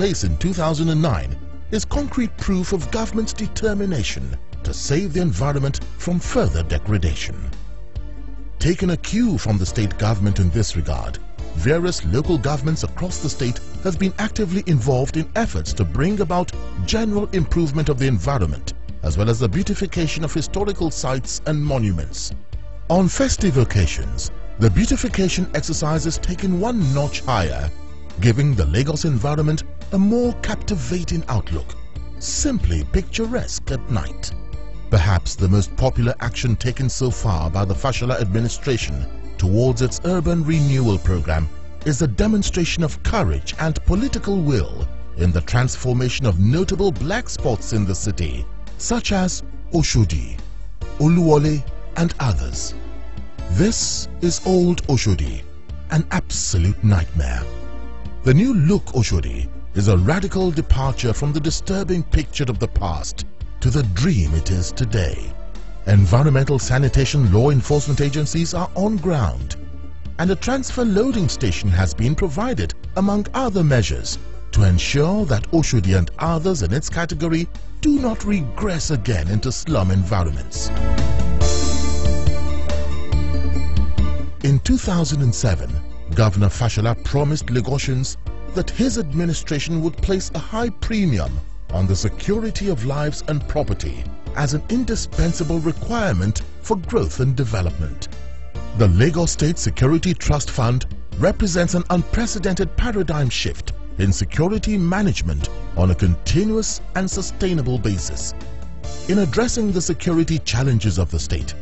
place in 2009 is concrete proof of government's determination to save the environment from further degradation. Taking a cue from the state government in this regard, various local governments across the state have been actively involved in efforts to bring about general improvement of the environment as well as the beautification of historical sites and monuments. On festive occasions, the beautification exercise is taken one notch higher, giving the Lagos environment a more captivating outlook, simply picturesque at night. Perhaps the most popular action taken so far by the Fashola administration towards its urban renewal program is the demonstration of courage and political will in the transformation of notable black spots in the city, such as Oshodi, Oluwole, and others. This is Old Oshodi, an absolute nightmare. The new look Oshodi is a radical departure from the disturbing picture of the past to the dream it is today. Environmental sanitation law enforcement agencies are on ground, and a transfer loading station has been provided, among other measures, to ensure that Oshodi and others in its category do not regress again into slum environments. In 2007, Governor Fashola promised Lagosians that his administration would place a high premium on the security of lives and property as an indispensable requirement for growth and development. The Lagos State Security Trust Fund represents an unprecedented paradigm shift in security management on a continuous and sustainable basis. In addressing the security challenges of the state,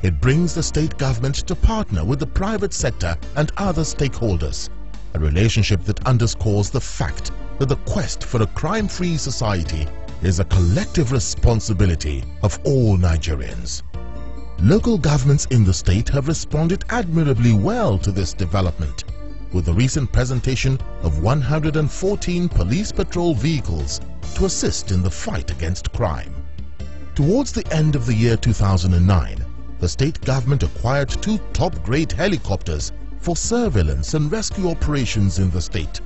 it brings the state government to partner with the private sector and other stakeholders, a relationship that underscores the fact that the quest for a crime-free society is a collective responsibility of all Nigerians. Local governments in the state have responded admirably well to this development, with the recent presentation of 114 police patrol vehicles to assist in the fight against crime. Towards the end of the year 2009, the state government acquired 2 top-grade helicopters for surveillance and rescue operations in the state.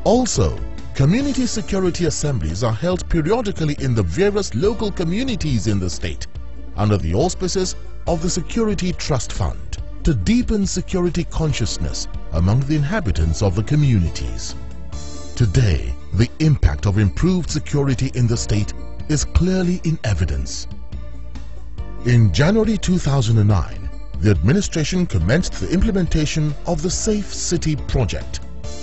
Also, community security assemblies are held periodically in the various local communities in the state under the auspices of the Security Trust Fund to deepen security consciousness among the inhabitants of the communities. Today, the impact of improved security in the state is clearly in evidence. In January 2009, the administration commenced the implementation of the Safe City Project,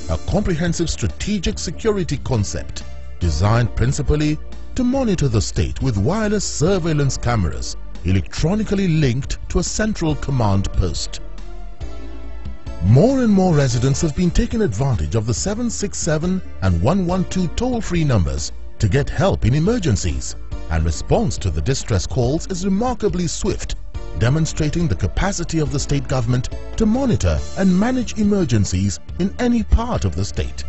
a comprehensive strategic security concept designed principally to monitor the state with wireless surveillance cameras electronically linked to a central command post. More and more residents have been taking advantage of the 767 and 112 toll-free numbers to get help in emergencies, and response to the distress calls is remarkably swift, demonstrating the capacity of the state government to monitor and manage emergencies in any part of the state.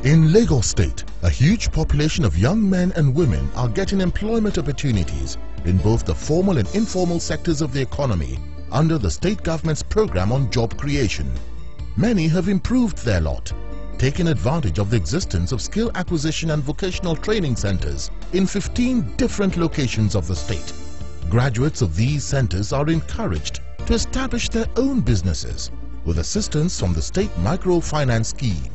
In Lagos State, a huge population of young men and women are getting employment opportunities in both the formal and informal sectors of the economy under the state government's program on job creation. Many have improved their lot, taking advantage of the existence of skill acquisition and vocational training centers in 15 different locations of the state. Graduates of these centers are encouraged to establish their own businesses with assistance from the state microfinance scheme.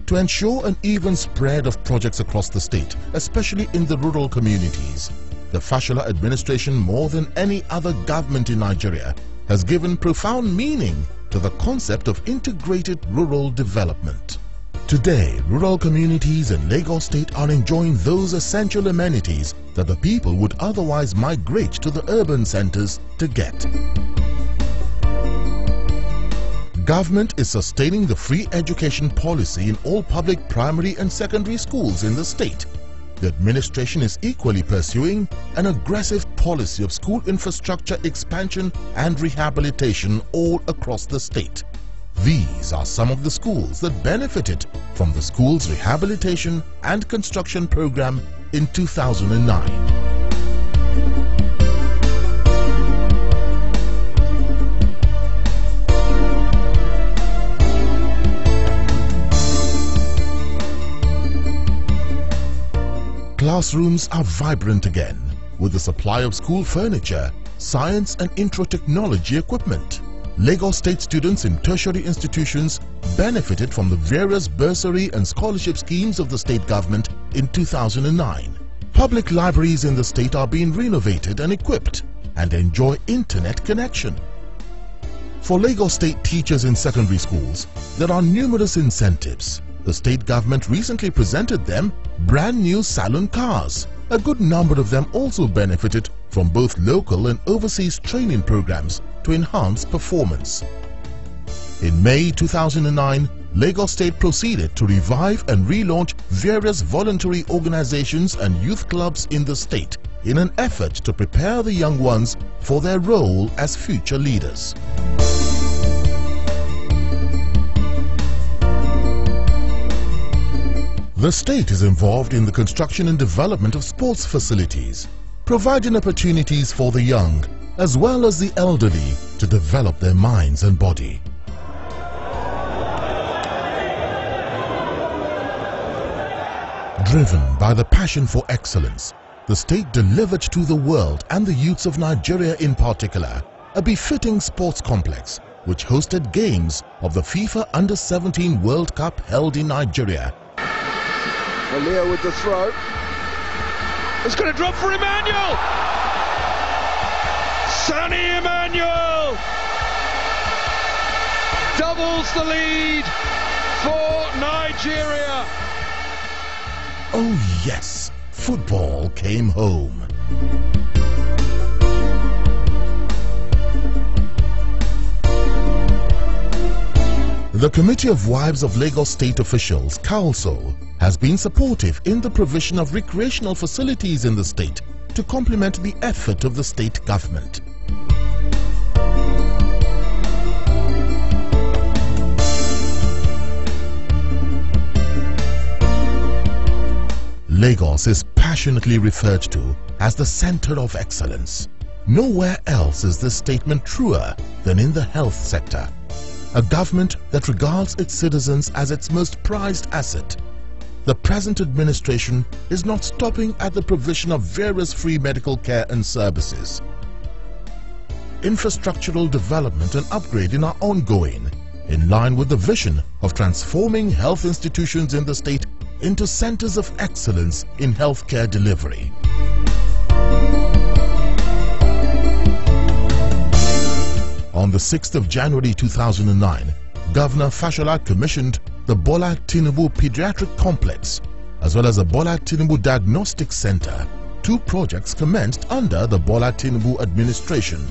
To ensure an even spread of projects across the state, especially in the rural communities, the Fashola administration, more than any other government in Nigeria, has given profound meaning to the concept of integrated rural development. Today, rural communities in Lagos State are enjoying those essential amenities that the people would otherwise migrate to the urban centers to get. Government is sustaining the free education policy in all public primary and secondary schools in the state. The administration is equally pursuing an aggressive policy of school infrastructure expansion and rehabilitation all across the state. These are some of the schools that benefited from the school's rehabilitation and construction program in 2009. classrooms are vibrant again with the supply of school furniture, science and intro technology equipment. Lagos State students in tertiary institutions benefited from the various bursary and scholarship schemes of the state government in 2009. Public libraries in the state are being renovated and equipped and enjoy internet connection. For Lagos State teachers in secondary schools, there are numerous incentives. The state government recently presented them brand new saloon cars. A good number of them also benefited from both local and overseas training programs to enhance performance. In May 2009, Lagos State proceeded to revive and relaunch various voluntary organizations and youth clubs in the state in an effort to prepare the young ones for their role as future leaders. The state is involved in the construction and development of sports facilities, providing opportunities for the young as well as the elderly to develop their minds and body. Driven by the passion for excellence, the state delivered to the world and the youths of Nigeria in particular a befitting sports complex which hosted games of the FIFA Under-17 World Cup held in Nigeria. Leo with the throw. It's going to drop for Emmanuel! Sonny Emmanuel doubles the lead for Nigeria. Oh yes, football came home. The Committee of Wives of Lagos State Officials, COWLSO, has been supportive in the provision of recreational facilities in the state to complement the effort of the state government. Lagos is passionately referred to as the center of excellence. Nowhere else is this statement truer than in the health sector. A government that regards its citizens as its most prized asset. The present administration is not stopping at the provision of various free medical care and services. Infrastructural development and upgrading are ongoing, in line with the vision of transforming health institutions in the state into centers of excellence in healthcare delivery. On the 6th of January 2009, Governor Fashola commissioned the Bola Tinubu Pediatric Complex as well as the Bola Tinubu Diagnostic Center. Two projects commenced under the Bola Tinubu administration.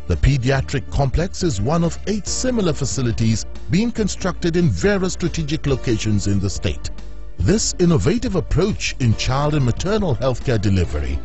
The Pediatric Complex is one of 8 similar facilities being constructed in various strategic locations in the state. This innovative approach in child and maternal healthcare delivery